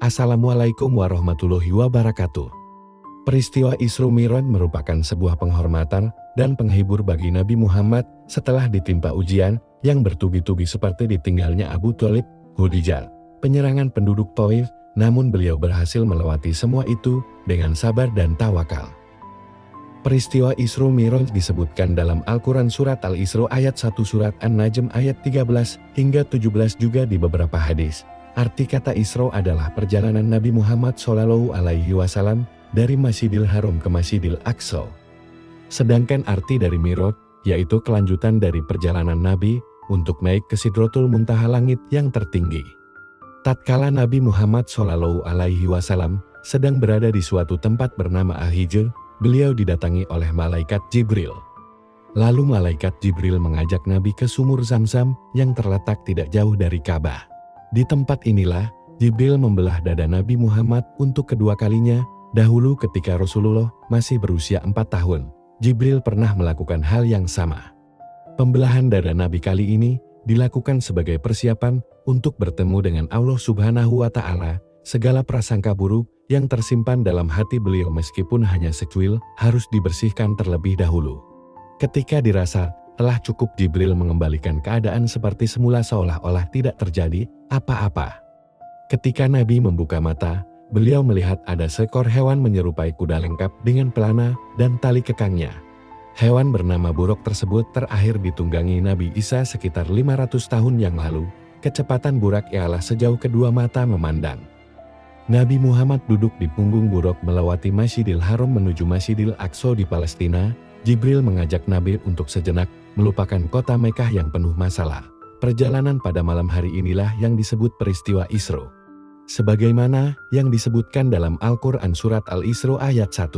Assalamualaikum warahmatullahi wabarakatuh. Peristiwa Isra Mi'raj merupakan sebuah penghormatan dan penghibur bagi Nabi Muhammad setelah ditimpa ujian yang bertubi-tubi seperti ditinggalnya Abu Thalib, Khadijah, penyerangan penduduk Taif, namun beliau berhasil melewati semua itu dengan sabar dan tawakal. Peristiwa Isra Mi'raj disebutkan dalam Al-Quran Surat Al-Isra ayat 1, Surat An-Najm ayat 13 hingga 17 juga di beberapa hadis. Arti kata Isra adalah perjalanan Nabi Muhammad SAW dari Masjidil Haram ke Masjidil Aqsa. Sedangkan arti dari Mi'raj, yaitu kelanjutan dari perjalanan Nabi untuk naik ke Sidratul Muntaha, langit yang tertinggi. Tatkala Nabi Muhammad SAW sedang berada di suatu tempat bernama Al-Hijr, beliau didatangi oleh malaikat Jibril. Lalu malaikat Jibril mengajak Nabi ke sumur Zam-Zam yang terletak tidak jauh dari Ka'bah. Di tempat inilah Jibril membelah dada Nabi Muhammad untuk kedua kalinya. Dahulu ketika Rasulullah masih berusia 4 tahun, Jibril pernah melakukan hal yang sama. Pembelahan dada Nabi kali ini dilakukan sebagai persiapan untuk bertemu dengan Allah Subhanahu wa Ta'ala. Segala prasangka buruk yang tersimpan dalam hati beliau meskipun hanya secuil harus dibersihkan terlebih dahulu. Ketika dirasa telah cukup, Jibril mengembalikan keadaan seperti semula seolah-olah tidak terjadi apa-apa. Ketika Nabi membuka mata, beliau melihat ada seekor hewan menyerupai kuda lengkap dengan pelana dan tali kekangnya. Hewan bernama buruk tersebut terakhir ditunggangi Nabi Isa sekitar 500 tahun yang lalu. Kecepatan burak ialah sejauh kedua mata memandang. Nabi Muhammad duduk di punggung buruk melewati Masjidil Haram menuju Masjidil Aqsa di Palestina. Jibril mengajak Nabi untuk sejenak melupakan kota Mekah yang penuh masalah. Perjalanan pada malam hari inilah yang disebut peristiwa Isra. Sebagaimana yang disebutkan dalam Al-Quran Surat Al-Isra ayat 1.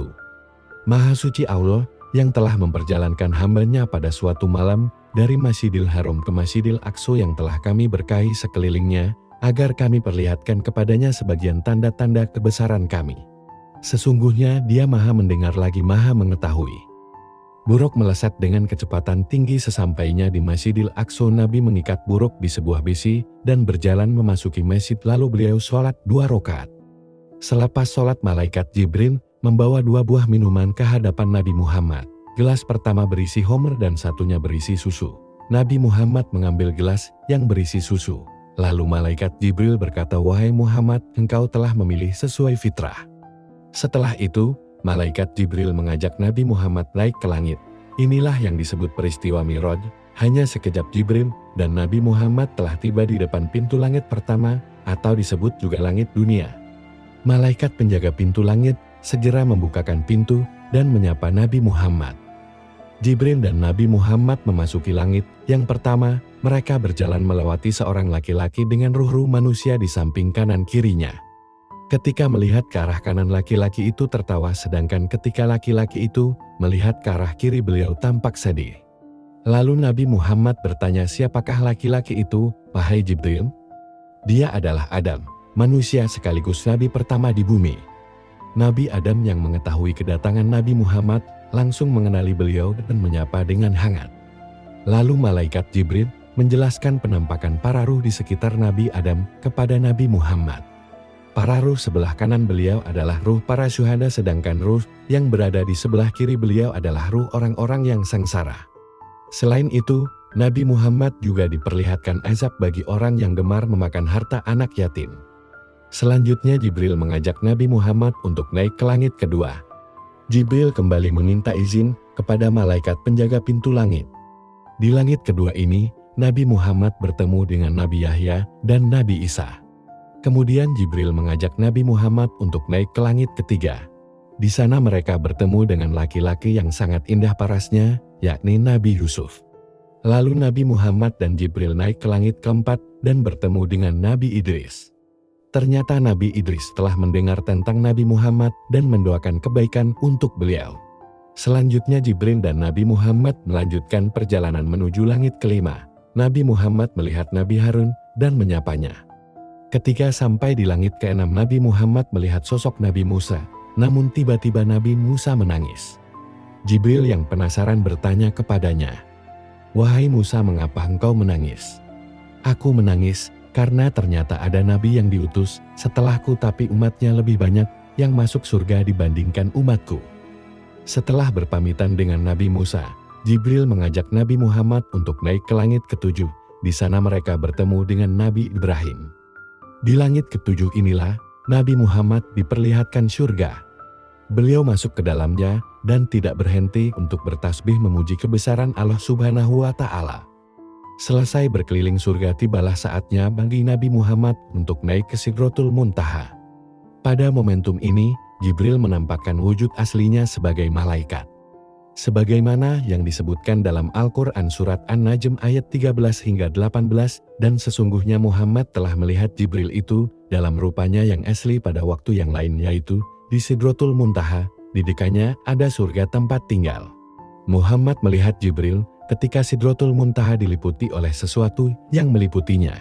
Maha suci Allah yang telah memperjalankan hambanya pada suatu malam dari Masjidil Haram ke Masjidil Aqsa yang telah kami berkahi sekelilingnya, agar kami perlihatkan kepadanya sebagian tanda-tanda kebesaran kami. Sesungguhnya Dia Maha mendengar lagi Maha mengetahui. Buruk melesat dengan kecepatan tinggi. Sesampainya di Masjidil Aqsa, Nabi mengikat buruk di sebuah besi dan berjalan memasuki masjid, lalu beliau sholat 2 rakaat. Selepas sholat, malaikat Jibril membawa 2 buah minuman ke hadapan Nabi Muhammad. Gelas pertama berisi homer dan satunya berisi susu. Nabi Muhammad mengambil gelas yang berisi susu. Lalu malaikat Jibril berkata, "Wahai Muhammad, engkau telah memilih sesuai fitrah." Setelah itu, malaikat Jibril mengajak Nabi Muhammad naik ke langit. Inilah yang disebut peristiwa Mi'raj. Hanya sekejap Jibril dan Nabi Muhammad telah tiba di depan pintu langit pertama, atau disebut juga langit dunia. Malaikat penjaga pintu langit segera membukakan pintu dan menyapa Nabi Muhammad. Jibril dan Nabi Muhammad memasuki langit yang pertama. Mereka berjalan melewati seorang laki-laki dengan ruh-ruh manusia di samping kanan kirinya. Ketika melihat ke arah kanan, laki-laki itu tertawa, sedangkan ketika laki-laki itu melihat ke arah kiri, beliau tampak sedih. Lalu Nabi Muhammad bertanya, "Siapakah laki-laki itu, wahai Jibril?" "Dia adalah Adam, manusia sekaligus nabi pertama di bumi." Nabi Adam yang mengetahui kedatangan Nabi Muhammad langsung mengenali beliau dan menyapa dengan hangat. Lalu malaikat Jibril menjelaskan penampakan para ruh di sekitar Nabi Adam kepada Nabi Muhammad. Para ruh sebelah kanan beliau adalah ruh para syuhada, sedangkan ruh yang berada di sebelah kiri beliau adalah ruh orang-orang yang sengsara. Selain itu, Nabi Muhammad juga diperlihatkan azab bagi orang yang gemar memakan harta anak yatim. Selanjutnya Jibril mengajak Nabi Muhammad untuk naik ke langit kedua. Jibril kembali meminta izin kepada malaikat penjaga pintu langit. Di langit kedua ini, Nabi Muhammad bertemu dengan Nabi Yahya dan Nabi Isa. Kemudian Jibril mengajak Nabi Muhammad untuk naik ke langit ketiga. Di sana mereka bertemu dengan laki-laki yang sangat indah parasnya, yakni Nabi Yusuf. Lalu Nabi Muhammad dan Jibril naik ke langit keempat dan bertemu dengan Nabi Idris. Ternyata Nabi Idris telah mendengar tentang Nabi Muhammad dan mendoakan kebaikan untuk beliau. Selanjutnya Jibril dan Nabi Muhammad melanjutkan perjalanan menuju langit kelima. Nabi Muhammad melihat Nabi Harun dan menyapanya. Ketika sampai di langit keenam, Nabi Muhammad melihat sosok Nabi Musa, namun tiba-tiba Nabi Musa menangis. Jibril yang penasaran bertanya kepadanya, "Wahai Musa, mengapa engkau menangis?" "Aku menangis karena ternyata ada nabi yang diutus setelahku tapi umatnya lebih banyak yang masuk surga dibandingkan umatku. Setelah berpamitan dengan Nabi Musa, Jibril mengajak Nabi Muhammad untuk naik ke langit ketujuh. Di sana mereka bertemu dengan Nabi Ibrahim. Di langit ketujuh inilah Nabi Muhammad diperlihatkan surga. Beliau masuk ke dalamnya dan tidak berhenti untuk bertasbih memuji kebesaran Allah Subhanahu wa Ta'ala. Selesai berkeliling surga, tibalah saatnya bagi Nabi Muhammad untuk naik ke Sidratul Muntaha. Pada momentum ini, Jibril menampakkan wujud aslinya sebagai malaikat. Sebagaimana yang disebutkan dalam Al-Quran Surat An-Najm ayat 13 hingga 18, dan sesungguhnya Muhammad telah melihat Jibril itu dalam rupanya yang asli pada waktu yang lain, yaitu di Sidratul Muntaha, di dekatnya ada surga tempat tinggal. Muhammad melihat Jibril ketika Sidratul Muntaha diliputi oleh sesuatu yang meliputinya.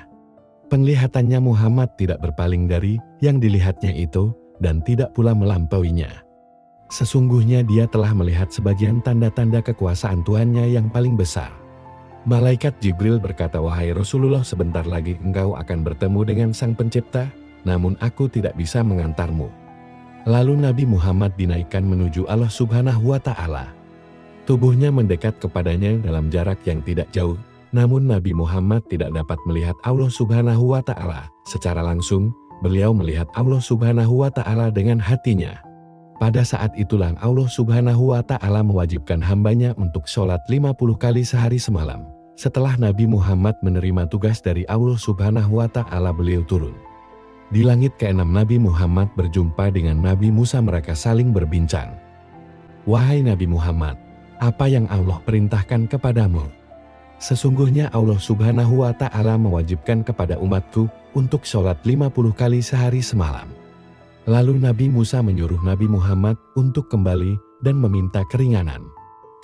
Penglihatannya Muhammad tidak berpaling dari yang dilihatnya itu dan tidak pula melampauinya. Sesungguhnya dia telah melihat sebagian tanda-tanda kekuasaan Tuhannya yang paling besar. Malaikat Jibril berkata, "Wahai Rasulullah, sebentar lagi engkau akan bertemu dengan Sang Pencipta, namun aku tidak bisa mengantarmu." Lalu Nabi Muhammad dinaikkan menuju Allah Subhanahu wa Ta'ala. Tubuhnya mendekat kepadanya dalam jarak yang tidak jauh, namun Nabi Muhammad tidak dapat melihat Allah Subhanahu wa Ta'ala secara langsung. Beliau melihat Allah Subhanahu wa Ta'ala dengan hatinya. Pada saat itulah Allah Subhanahu wa Ta'ala mewajibkan hambanya untuk sholat 50 kali sehari semalam. Setelah Nabi Muhammad menerima tugas dari Allah Subhanahu wa Ta'ala, beliau turun. Di langit ke-6 Nabi Muhammad berjumpa dengan Nabi Musa, mereka saling berbincang. "Wahai Nabi Muhammad, apa yang Allah perintahkan kepadamu?" "Sesungguhnya Allah Subhanahu wa Ta'ala mewajibkan kepada umatku untuk sholat 50 kali sehari semalam." Lalu Nabi Musa menyuruh Nabi Muhammad untuk kembali dan meminta keringanan.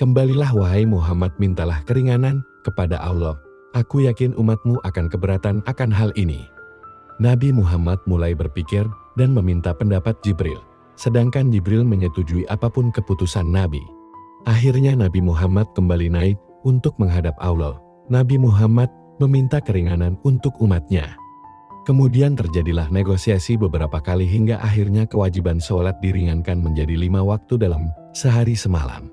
"Kembalilah wahai Muhammad, mintalah keringanan kepada Allah. Aku yakin umatmu akan keberatan akan hal ini." Nabi Muhammad mulai berpikir dan meminta pendapat Jibril, sedangkan Jibril menyetujui apapun keputusan Nabi. Akhirnya Nabi Muhammad kembali naik untuk menghadap Allah. Nabi Muhammad meminta keringanan untuk umatnya. Kemudian terjadilah negosiasi beberapa kali hingga akhirnya kewajiban sholat diringankan menjadi 5 waktu dalam sehari semalam.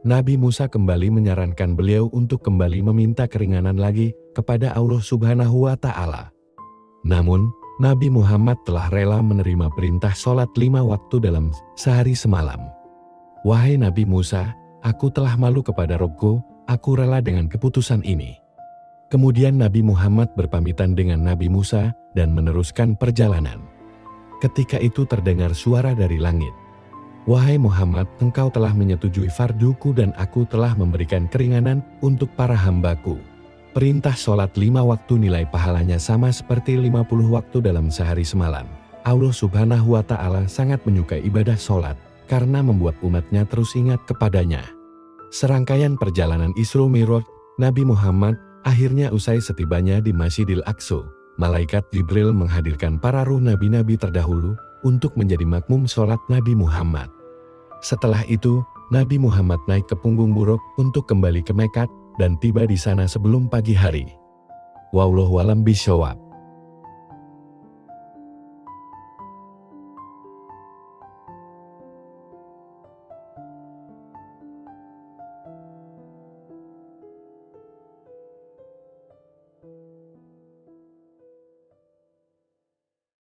Nabi Musa kembali menyarankan beliau untuk kembali meminta keringanan lagi kepada Allah Subhanahu wa Ta'ala. Namun, Nabi Muhammad telah rela menerima perintah sholat 5 waktu dalam sehari semalam. "Wahai Nabi Musa, aku telah malu kepada Robku, aku rela dengan keputusan ini." Kemudian Nabi Muhammad berpamitan dengan Nabi Musa dan meneruskan perjalanan. Ketika itu terdengar suara dari langit. "Wahai Muhammad, engkau telah menyetujui farduku dan aku telah memberikan keringanan untuk para hambaku. Perintah sholat 5 waktu nilai pahalanya sama seperti 50 waktu dalam sehari semalam. Allah Subhanahu wa Ta'ala sangat menyukai ibadah sholat karena membuat umatnya terus ingat kepadanya." Serangkaian perjalanan Isra Mi'raj Nabi Muhammad akhirnya usai. Setibanya di Masjidil Aqsa, malaikat Jibril menghadirkan para ruh nabi-nabi terdahulu untuk menjadi makmum sholat Nabi Muhammad. Setelah itu, Nabi Muhammad naik ke punggung buruk untuk kembali ke Mekah dan tiba di sana sebelum pagi hari. Wallahu a'lam bishawab.